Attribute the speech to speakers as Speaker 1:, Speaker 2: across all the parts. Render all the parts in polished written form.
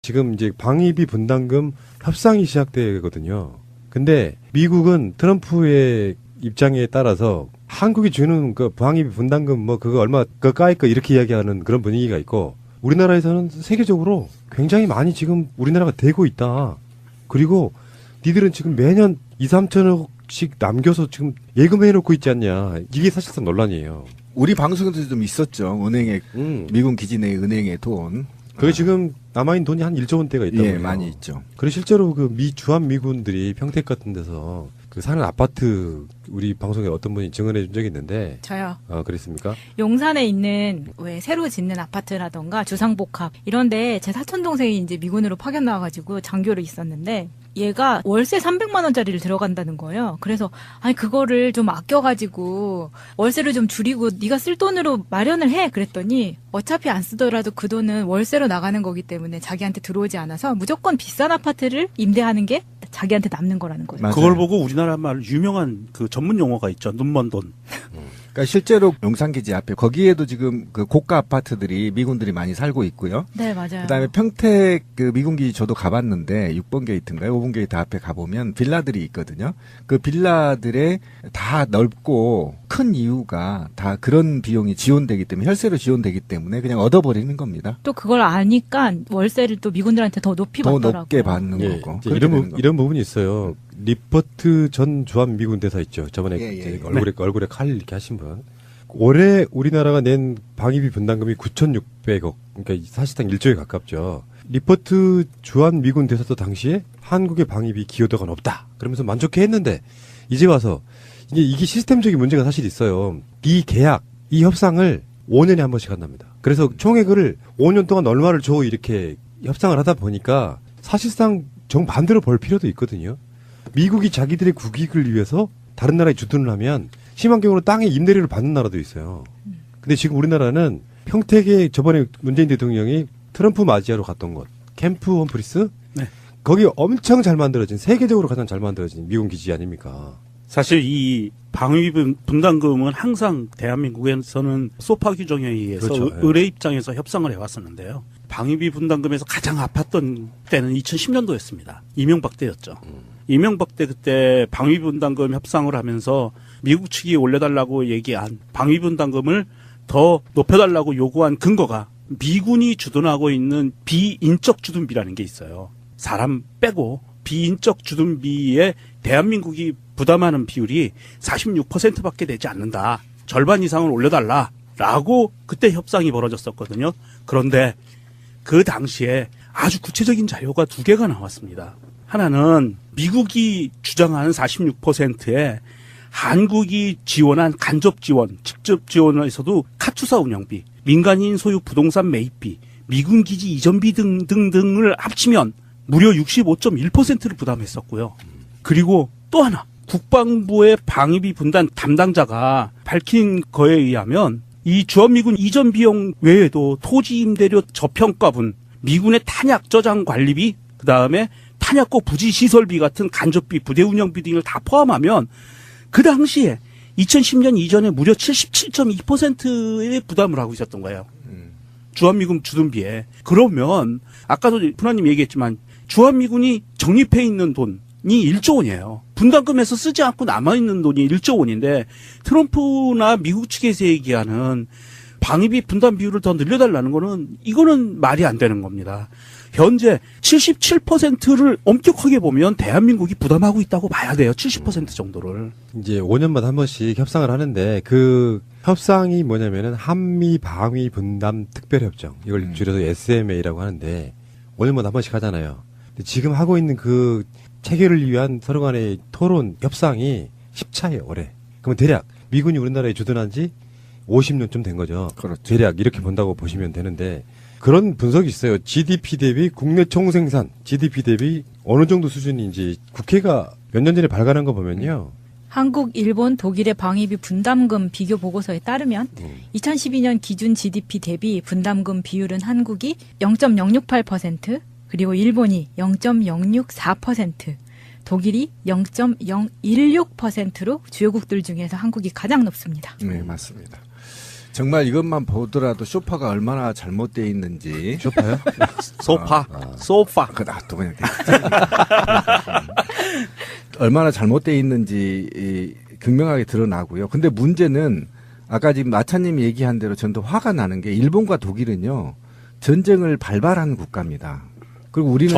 Speaker 1: 지금 이제 방위비 분담금 협상이 시작되거든요. 근데 미국은 트럼프의 입장에 따라서 한국이 주는 그 방위비 분담금 뭐 그거 얼마 그 까이 거 이렇게 이야기하는 그런 분위기가 있고 우리나라에서는 세계적으로 굉장히 많이 지금 우리나라가 되고 있다. 그리고 니들은 지금 매년 2, 3천억씩 남겨서 지금 예금해 놓고 있지 않냐. 이게 사실상 논란이에요.
Speaker 2: 우리 방송에도 좀 있었죠. 은행에 미군 기지 내 은행에 돈.
Speaker 1: 그게 지금 남아있는 돈이 한 1조 원대가 있다고.
Speaker 2: 예, 많이 있죠.
Speaker 1: 그리고 실제로 그 주한 미군들이 평택 같은 데서 그 사는 아파트 우리 방송에 어떤 분이 증언해 준 적이 있는데.
Speaker 3: 저요.
Speaker 1: 그랬습니까?
Speaker 3: 용산에 있는 왜 새로 짓는 아파트라던가 주상복합 이런데 제 사촌 동생이 이제 미군으로 파견 나와가지고 장교로 있었는데 얘가 월세 300만 원짜리를 들어간다는 거예요. 그래서 아니 그거를 좀 아껴가지고 월세를 좀 줄이고 네가 쓸 돈으로 마련을 해 그랬더니 어차피 안 쓰더라도 그 돈은 월세로 나가는 거기 때문에 자기한테 들어오지 않아서 무조건 비싼 아파트를 임대하는 게 자기한테 남는 거라는 거예요.
Speaker 2: 맞아요.
Speaker 4: 그걸 보고 우리나라 말 유명한 그 전문 용어가 있죠. 눈먼 돈.
Speaker 2: 그러니까 실제로 용산기지 앞에 거기에도 지금 그 고가 아파트들이 미군들이 많이 살고 있고요.
Speaker 3: 네, 맞아요.
Speaker 2: 그다음에 평택 그 미군기지 저도 가봤는데 6번 게이트인가요? 5번 게이트 앞에 가보면 빌라들이 있거든요. 그 빌라들에 다 넓고 큰 이유가 다 그런 비용이 지원되기 때문에 혈세로 지원되기 때문에 그냥 얻어버리는 겁니다.
Speaker 3: 또 그걸 아니까 월세를 또 미군들한테 더 높이
Speaker 2: 더
Speaker 3: 받더라고요.
Speaker 2: 높게 받는
Speaker 1: 예,
Speaker 2: 거고.
Speaker 1: 이제 이런 부분이 있어요. 리퍼트 전 주한 미군 대사 있죠. 저번에 이제 얼굴에 칼 이렇게 하신 분. 올해 우리나라가 낸 방위비 분담금이 9,600억. 그러니까 사실상 1조에 가깝죠. 리퍼트 주한 미군 대사도 당시에 한국의 방위비 기여도가 높다. 그러면서 만족해 했는데 이제 와서 이게 시스템적인 문제가 사실 있어요. 이 계약, 이 협상을 5년에 한 번씩 한답니다. 그래서 총액을 5년 동안 얼마를 줘 이렇게 협상을 하다 보니까 사실상 정반대로 벌 필요도 있거든요. 미국이 자기들의 국익을 위해서 다른 나라에 주둔을 하면 심한 경우는 땅에 임대료를 받는 나라도 있어요. 근데 지금 우리나라는 평택에 저번에 문재인 대통령이 트럼프 맞이하러 갔던 곳 캠프 홈프리스?
Speaker 4: 네.
Speaker 1: 거기 엄청 잘 만들어진 세계적으로 가장 잘 만들어진 미군 기지 아닙니까?
Speaker 4: 사실 이 방위비 분담금은 항상 대한민국에서는 소파 규정에 의해서
Speaker 1: 그렇죠.
Speaker 4: 의뢰 입장에서 협상을 해왔었는데요. 방위비 분담금에서 가장 아팠던 때는 2010년도였습니다. 이명박 때였죠. 이명박 때 그때 방위비 분담금 협상을 하면서 미국 측이 올려달라고 얘기한 방위비 분담금을 더 높여달라고 요구한 근거가 미군이 주둔하고 있는 비인적 주둔비라는 게 있어요. 사람 빼고 비인적 주둔비에 대한민국이 부담하는 비율이 46%밖에 되지 않는다. 절반 이상을 올려달라라고 그때 협상이 벌어졌었거든요. 그런데 그 당시에 아주 구체적인 자료가 두 개가 나왔습니다. 하나는 미국이 주장하는 46%에 한국이 지원한 간접 지원, 직접 지원에서도 카투사 운영비, 민간인 소유 부동산 매입비, 미군 기지 이전비 등등을 합치면 무려 65.1%를 부담했었고요. 그리고 또 하나, 국방부의 방위비 분담 담당자가 밝힌 거에 의하면 이 주한미군 이전 비용 외에도 토지 임대료 저평가분, 미군의 탄약 저장 관리비, 그 다음에 탄약고 부지 시설비 같은 간접비, 부대 운영비 등을 다 포함하면 그 당시에 2010년 이전에 무려 77.2%의 부담을 하고 있었던 거예요. 주한미군 주둔비에. 그러면 아까도 푸나님 얘기했지만 주한미군이 적립해 있는 돈이 1조 원이에요. 분담금에서 쓰지 않고 남아있는 돈이 1조 원인데 트럼프나 미국 측에서 얘기하는 방위비 분담 비율을 더 늘려달라는 거는 이거는 말이 안 되는 겁니다. 현재 77%를 엄격하게 보면 대한민국이 부담하고 있다고 봐야 돼요. 70% 정도를.
Speaker 1: 이제 5년마다 한 번씩 협상을 하는데 그 협상이 뭐냐면은 한미 방위 분담 특별협정 이걸 줄여서 SMA라고 하는데 5년마다 한 번씩 하잖아요. 근데 지금 하고 있는 그 체결을 위한 서로 간의 토론 협상이 10차예요 올해. 그러면 대략 미군이 우리나라에 주둔한 지 50년쯤 된 거죠.
Speaker 2: 그렇죠.
Speaker 1: 대략 이렇게 본다고 보시면 되는데 그런 분석이 있어요. GDP 대비 국내 총생산, GDP 대비 어느 정도 수준인지 국회가 몇 년 전에 발간한 거 보면요.
Speaker 3: 한국, 일본, 독일의 방위비 분담금 비교 보고서에 따르면 2012년 기준 GDP 대비 분담금 비율은 한국이 0.068%, 그리고 일본이 0.064%, 독일이 0.016%로 주요국들 중에서 한국이 가장 높습니다.
Speaker 2: 네, 맞습니다. 정말 이것만 보더라도 소파가 얼마나 잘못되어 있는지.
Speaker 1: 쇼파요?
Speaker 4: 소파, 소파.
Speaker 2: 그 놔둬 그냥. 얼마나 잘못되어 있는지 극명하게 드러나고요. 근데 문제는 아까 지금 마차님이 얘기한 대로 전도 화가 나는 게 일본과 독일은요 전쟁을 발발한 국가입니다. 그리고 우리는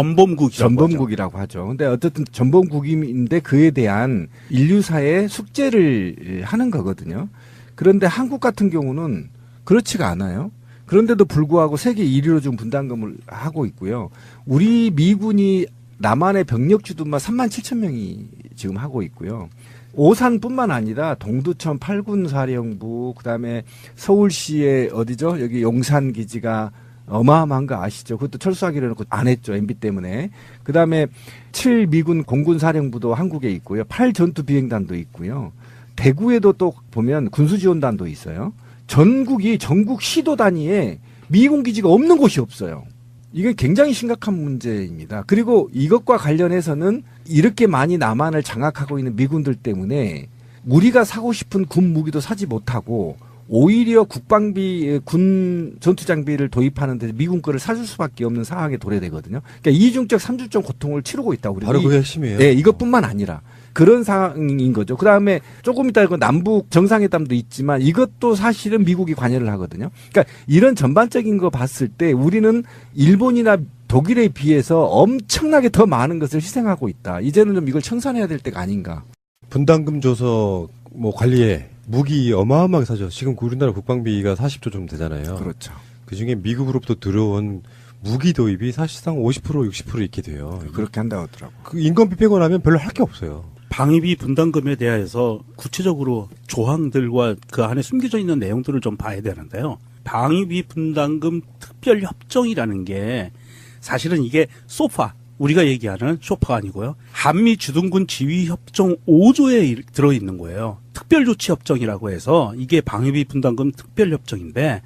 Speaker 2: 전범국이라고 하죠. 근데 어쨌든 전범국인데 그에 대한 인류사의 숙제를 하는 거거든요. 그런데 한국 같은 경우는 그렇지가 않아요. 그런데도 불구하고 세계 1위로 지금 분담금을 하고 있고요. 우리 미군이 남한의 병력 주둔만 37,000명이 지금 하고 있고요. 오산뿐만 아니라 동두천 8군 사령부, 그다음에 서울시의 어디죠? 여기 용산 기지가 어마어마한 거 아시죠? 그것도 철수하기로 해놓고 안 했죠. MB 때문에. 그다음에 7미군 공군 사령부도 한국에 있고요. 8전투 비행단도 있고요. 대구에도 또 보면 군수지원단도 있어요. 전국 시도 단위에 미군 기지가 없는 곳이 없어요. 이게 굉장히 심각한 문제입니다. 그리고 이것과 관련해서는 이렇게 많이 남한을 장악하고 있는 미군들 때문에 우리가 사고 싶은 군 무기도 사지 못하고 오히려 국방비, 군 전투 장비를 도입하는 데 미군 거를 사줄 수밖에 없는 상황에 도래되거든요. 그러니까 이중적, 삼중적 고통을 치르고 있다고.
Speaker 1: 바로 그게 핵심이에요.
Speaker 2: 네, 이것뿐만 아니라 그런 상황인 거죠. 그 다음에 조금 이따 남북 정상회담도 있지만 이것도 사실은 미국이 관여를 하거든요. 그러니까 이런 전반적인 거 봤을 때 우리는 일본이나 독일에 비해서 엄청나게 더 많은 것을 희생하고 있다. 이제는 좀 이걸 청산해야 될 때가 아닌가.
Speaker 1: 분담금 줘서 뭐 관리에 무기 어마어마하게 사죠. 지금 우리나라 국방비가 40조 좀 되잖아요.
Speaker 2: 그렇죠.
Speaker 1: 그중에 미국으로부터 들어온 무기 도입이 사실상 50% 60% 이렇게 돼요.
Speaker 2: 그렇게 한다고 하더라고.
Speaker 1: 그 인건비 빼고 나면 별로 할 게 없어요.
Speaker 4: 방위비 분담금에 대해서 구체적으로 조항들과 그 안에 숨겨져 있는 내용들을 좀 봐야 되는데요. 방위비 분담금 특별협정이라는 게 사실은 이게 소파, 우리가 얘기하는 소파가 아니고요. 한미 주둔군 지휘협정 5조에 들어있는 거예요. 특별조치협정이라고 해서 이게 방위비 분담금 특별협정인데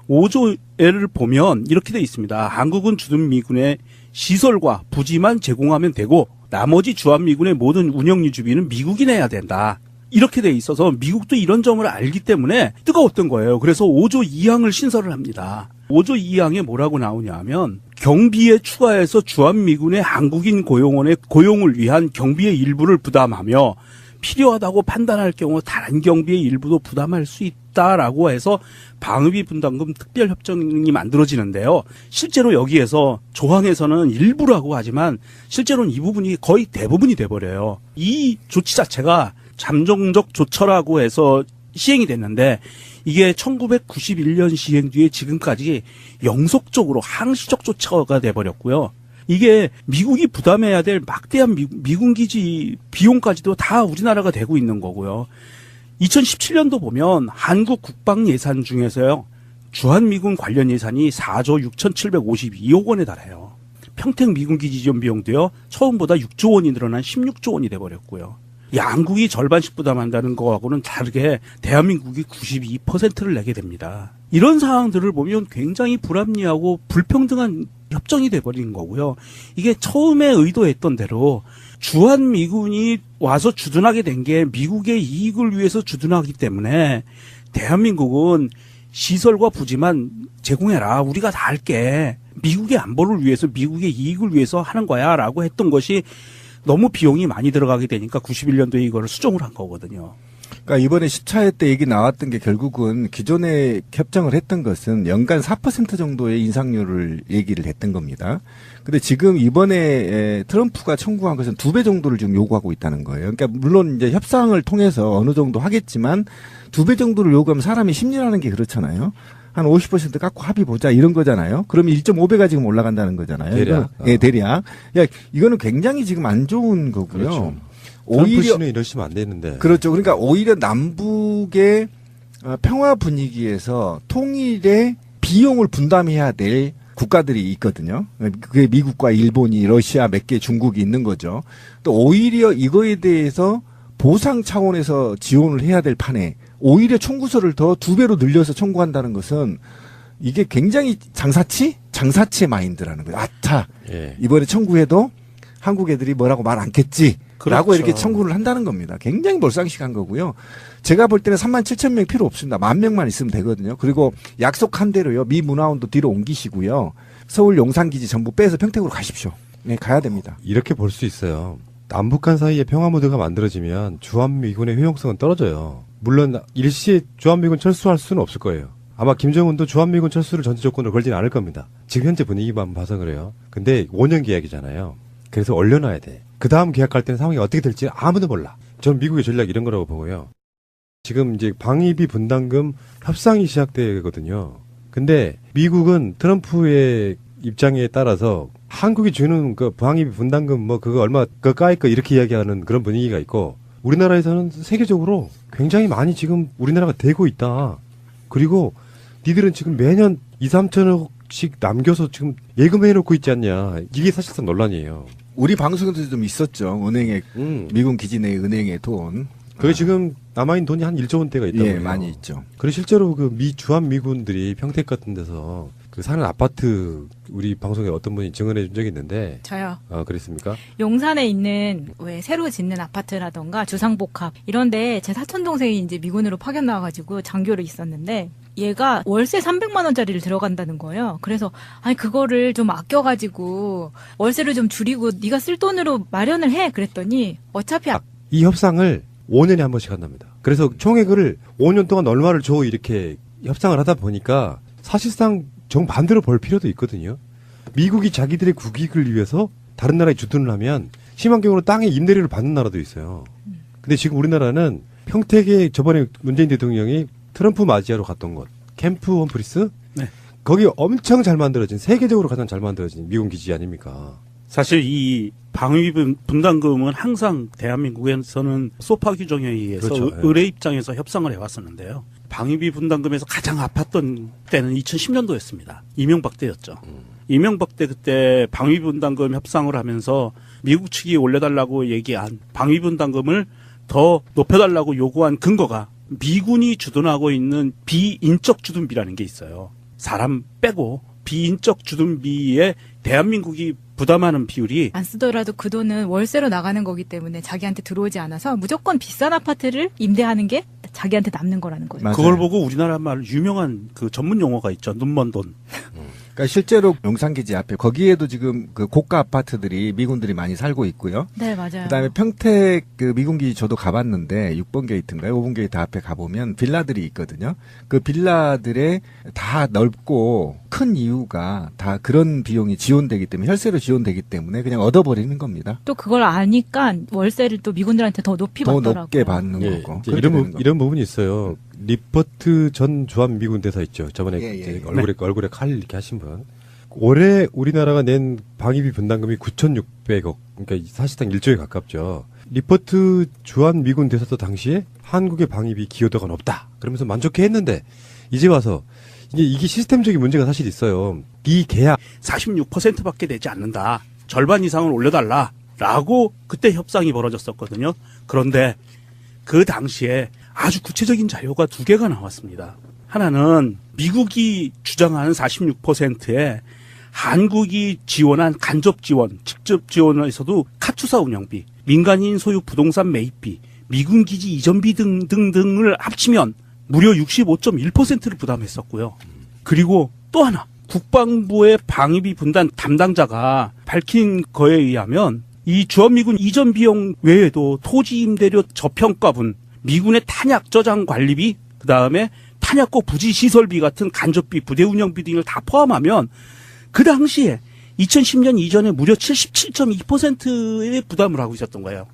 Speaker 4: 5조를 보면 이렇게 돼 있습니다. 한국은 주둔미군의 시설과 부지만 제공하면 되고 나머지 주한미군의 모든 운영 유지비는 미국이 내야 된다. 이렇게 돼 있어서 미국도 이런 점을 알기 때문에 뜨거웠던 거예요. 그래서 5조 2항을 신설을 합니다. 5조 2항에 뭐라고 나오냐 하면 경비에 추가해서 주한미군의 한국인 고용을 위한 경비의 일부를 부담하며 필요하다고 판단할 경우 다른 경비의 일부도 부담할 수 있다라고 해서 방위비 분담금 특별협정이 만들어지는데요. 실제로 여기에서 조항에서는 일부라고 하지만 실제로는 이 부분이 거의 대부분이 돼버려요. 이 조치 자체가 잠정적 조처라고 해서 시행이 됐는데 이게 1991년 시행 뒤에 지금까지 영속적으로 항시적 조처가 돼버렸고요. 이게 미국이 부담해야 될 막대한 미군 기지 비용까지도 다 우리나라가 대고 있는 거고요. 2017년도 보면 한국 국방 예산 중에서요. 주한미군 관련 예산이 4조 6,752억 원에 달해요. 평택 미군 기지 지원 비용도요. 처음보다 6조 원이 늘어난 16조 원이 돼버렸고요. 양국이 절반씩 부담한다는 거하고는 다르게 대한민국이 92%를 내게 됩니다. 이런 상황들을 보면 굉장히 불합리하고 불평등한 협정이 돼버린 거고요. 이게 처음에 의도했던 대로 주한미군이 와서 주둔하게 된 게 미국의 이익을 위해서 주둔하기 때문에 대한민국은 시설과 부지만 제공해라. 우리가 다 할게. 미국의 안보를 위해서 미국의 이익을 위해서 하는 거야 라고 했던 것이 너무 비용이 많이 들어가게 되니까 91년도에 이거를 수정을 한 거거든요.
Speaker 2: 그러니까 이번에 10차회 때 얘기 나왔던 게 결국은 기존에 협정을 했던 것은 연간 4% 정도의 인상률을 얘기를 했던 겁니다. 근데 지금 이번에 트럼프가 청구한 것은 2배 정도를 지금 요구하고 있다는 거예요. 그러니까 물론 이제 협상을 통해서 어느 정도 하겠지만 2배 정도를 요구하면 사람이 심리라는 게 그렇잖아요. 한 50% 깎고 합의 보자 이런 거잖아요. 그러면 1.5배가 지금 올라간다는 거잖아요.
Speaker 1: 대략.
Speaker 2: 예, 대략. 야, 이거는 굉장히 지금 안 좋은 거고요.
Speaker 1: 그렇죠. 트럼프 씨는 이러시면 안 되는데.
Speaker 2: 그렇죠. 그러니까 오히려 남북의 평화 분위기에서 통일의 비용을 분담해야 될 국가들이 있거든요. 그게 미국과 일본이, 러시아 몇 개, 중국이 있는 거죠. 또 오히려 이거에 대해서 보상 차원에서 지원을 해야 될 판에 오히려 청구서를 더 2배로 늘려서 청구한다는 것은 이게 굉장히 장사치의 마인드라는 거예요. 아차.
Speaker 1: 예.
Speaker 2: 이번에 청구해도 한국 애들이 뭐라고 말 않겠지. 라고
Speaker 4: 그렇죠.
Speaker 2: 이렇게 청구를 한다는 겁니다. 굉장히 몰상식한 거고요. 제가 볼 때는 37,000명 필요 없습니다. 10,000명만 있으면 되거든요. 그리고 약속한 대로요. 미 문화원도 뒤로 옮기시고요. 서울 용산기지 전부 빼서 평택으로 가십시오. 네, 가야 됩니다.
Speaker 1: 이렇게 볼 수 있어요. 남북한 사이에 평화무드가 만들어지면 주한미군의 효용성은 떨어져요. 물론 일시에 주한미군 철수할 수는 없을 거예요. 아마 김정은도 주한미군 철수를 전제 조건으로 걸지는 않을 겁니다. 지금 현재 분위기만 봐서 그래요. 근데 5년 계약이잖아요. 그래서 올려놔야 돼. 그 다음 계약할 때는 상황이 어떻게 될지 아무도 몰라. 전 미국의 전략 이런 거라고 보고요. 지금 이제 방위비 분담금 협상이 시작되거든요. 근데 미국은 트럼프의 입장에 따라서 한국이 주는 그 방위비 분담금 뭐 그거 얼마 그 까이 거 이렇게 이야기하는 그런 분위기가 있고 우리나라에서는 세계적으로 굉장히 많이 지금 우리나라가 되고 있다. 그리고 니들은 지금 매년 2, 3천억씩 남겨서 지금 예금해 놓고 있지 않냐. 이게 사실상 논란이에요.
Speaker 2: 우리 방송에도 좀 있었죠. 은행에 미군 기지 내 은행에 돈.
Speaker 1: 그게 지금 남아있는 돈이 한 1조 원대가 있다고
Speaker 2: 예,
Speaker 1: 해요.
Speaker 2: 많이 있죠.
Speaker 1: 그리고 실제로 그 주한 미군들이 평택 같은 데서 그 사는 아파트 우리 방송에 어떤 분이 증언해 준 적이 있는데
Speaker 3: 저요.
Speaker 1: 그랬습니까?
Speaker 3: 용산에 있는 왜 새로 짓는 아파트라던가 주상복합 이런데 제 사촌 동생이 이제 미군으로 파견 나와가지고 장교로 있었는데 얘가 월세 300만 원짜리를 들어간다는 거예요. 그래서 아니 그거를 좀 아껴가지고 월세를 좀 줄이고 네가 쓸 돈으로 마련을 해 그랬더니 어차피
Speaker 1: 이 협상을 5년에 한 번씩 한답니다. 그래서 총액을 5년 동안 얼마를 줘 이렇게 협상을 하다 보니까 사실상 정반대로 볼 필요도 있거든요. 미국이 자기들의 국익을 위해서 다른 나라에 주둔을 하면 심한 경우는 땅에 임대료를 받는 나라도 있어요. 근데 지금 우리나라는 평택에 저번에 문재인 대통령이 트럼프 맞이하러 갔던 곳 캠프 홈프리스
Speaker 4: 네.
Speaker 1: 거기 엄청 잘 만들어진 세계적으로 가장 잘 만들어진 미군 기지 아닙니까?
Speaker 4: 사실 이 방위비 분담금은 항상 대한민국에서는 소파 규정에 의해서
Speaker 1: 그렇죠.
Speaker 4: 의뢰 입장에서 협상을 해왔었는데요. 방위비 분담금에서 가장 아팠던 때는 2010년도였습니다. 이명박 때였죠. 이명박 때 그때 방위비 분담금 협상을 하면서 미국 측이 올려달라고 얘기한 방위비 분담금을 더 높여달라고 요구한 근거가 미군이 주둔하고 있는 비인적 주둔비라는 게 있어요. 사람 빼고 비인적 주둔비에 대한민국이 부담하는 비율이
Speaker 3: 안 쓰더라도 그 돈은 월세로 나가는 거기 때문에 자기한테 들어오지 않아서 무조건 비싼 아파트를 임대하는 게 자기한테 남는 거라는 거죠.
Speaker 2: 맞아요.
Speaker 4: 그걸 보고 우리나라 말 유명한 그 전문 용어가 있죠. 눈먼 돈.
Speaker 2: 그러니까 실제로 용산기지 앞에 거기에도 지금 그 고가 아파트들이 미군들이 많이 살고 있고요.
Speaker 3: 네, 맞아요.
Speaker 2: 그다음에 평택 그 미군기지 저도 가봤는데 6번 게이트인가요? 5번 게이트 앞에 가보면 빌라들이 있거든요. 그 빌라들에 다 넓고 큰 이유가 다 그런 비용이 지원되기 때문에 혈세로 지원되기 때문에 그냥 얻어버리는 겁니다.
Speaker 3: 또 그걸 아니까 월세를 또 미군들한테 더 높이
Speaker 2: 더
Speaker 3: 받더라고요.
Speaker 2: 높게 받는
Speaker 1: 예,
Speaker 2: 거고.
Speaker 1: 이제
Speaker 2: 그렇게 되는
Speaker 1: 이런, 이런 부분이 있어요. 리퍼트 전 주한 미군 대사 있죠. 저번에
Speaker 2: 예,
Speaker 1: 이제
Speaker 2: 예.
Speaker 1: 얼굴에 칼 이렇게 하신 분. 올해 우리나라가 낸 방위비 분담금이 9,600억. 그러니까 사실상 1조에 가깝죠. 리퍼트 주한 미군 대사도 당시에 한국의 방위비 기여도가 높다. 그러면서 만족해 했는데 이제 와서 이게 시스템적인 문제가 사실 있어요. 이 계약
Speaker 4: 46%밖에 되지 않는다. 절반 이상을 올려달라라고 그때 협상이 벌어졌었거든요. 그런데 그 당시에 아주 구체적인 자료가 두 개가 나왔습니다. 하나는 미국이 주장하는 46%에 한국이 지원한 간접 지원, 직접 지원에서도 카투사 운영비, 민간인 소유 부동산 매입비, 미군 기지 이전비 등등을 합치면 무려 65.1%를 부담했었고요. 그리고 또 하나, 국방부의 방위비 분담 담당자가 밝힌 거에 의하면 이 주한미군 이전 비용 외에도 토지 임대료 저평가분, 미군의 탄약 저장 관리비, 그 다음에 탄약고 부지 시설비 같은 간접비, 부대 운영비 등을 다 포함하면 그 당시에 2010년 이전에 무려 77.2%의 부담을 하고 있었던 거예요.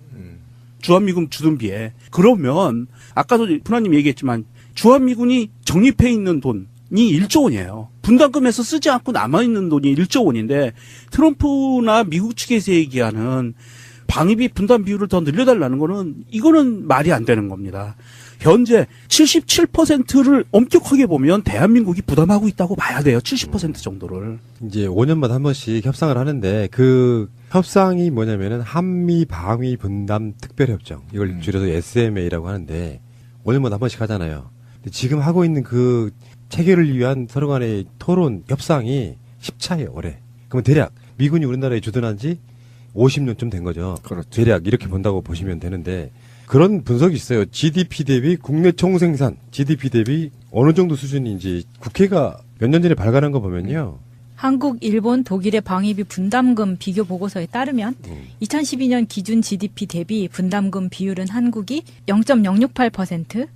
Speaker 4: 주한미군 주둔비에. 그러면 아까도 푸나님 얘기했지만 주한미군이 적립해 있는 돈이 1조 원이에요. 분담금에서 쓰지 않고 남아있는 돈이 1조 원인데 트럼프나 미국 측에서 얘기하는 방위비 분담 비율을 더 늘려달라는 거는 이거는 말이 안 되는 겁니다. 현재 77%를 엄격하게 보면 대한민국이 부담하고 있다고 봐야 돼요. 70% 정도를.
Speaker 1: 이제 5년마다 한 번씩 협상을 하는데 그 협상이 뭐냐면은 한미 방위 분담 특별협정 이걸 줄여서 SMA라고 하는데 5년마다 한 번씩 하잖아요. 근데 지금 하고 있는 그 체결을 위한 서로 간의 토론 협상이 10차예요 올해. 그러면 대략 미군이 우리나라에 주둔한 지 50년쯤 된 거죠.
Speaker 2: 그렇죠.
Speaker 1: 대략 이렇게 본다고 보시면 되는데 그런 분석이 있어요. GDP 대비 국내 총생산, GDP 대비 어느 정도 수준인지 국회가 몇 년 전에 발간한 거 보면요.
Speaker 3: 한국, 일본, 독일의 방위비 분담금 비교 보고서에 따르면 2012년 기준 GDP 대비 분담금 비율은 한국이 0.068%,